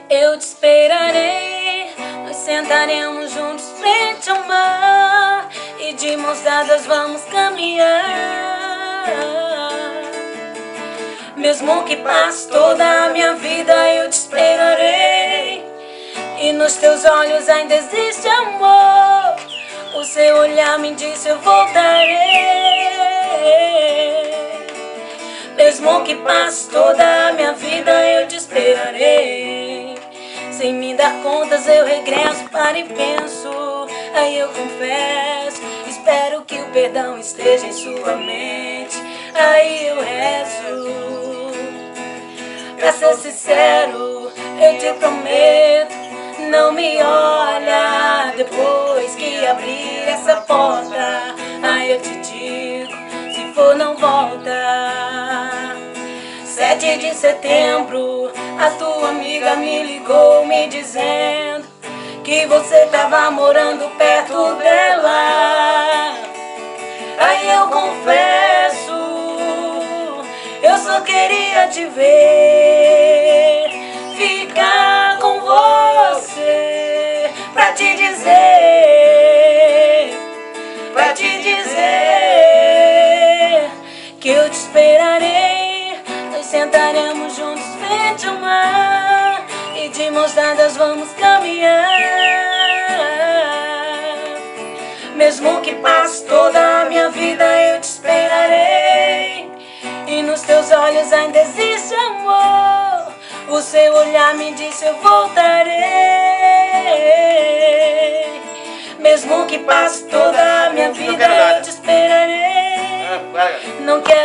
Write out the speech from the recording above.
Eu te esperarei, nós sentaremos juntos frente ao mar e de mãos dadas vamos caminhar. Mesmo que passe toda a minha vida, eu te esperarei. E nos teus olhos ainda existe amor. O seu olhar me disse eu voltarei. Mesmo que passe toda a minha vida, eu te esperarei. Sem me dar contas eu regresso, paro e penso. Aí eu confesso, espero que o perdão esteja em sua mente. Aí eu rezo. Pra ser sincero, eu te prometo, não me olha depois que abrir essa porta. Aí eu te digo, se for não volta. 7 de setembro, a tua amiga me ligou me dizendo que você tava morando perto dela. Aí eu confesso, eu só queria te ver, ficar com você, pra te dizer que eu te esperarei. Nós sentaremos juntos frente ao mar e de mãos dadas vamos caminhar. Mesmo que passe toda a minha vida, eu te esperarei. E nos teus olhos ainda existe amor. O seu olhar me disse eu voltarei. Mesmo que passe toda a minha vida, eu te esperarei. Não quero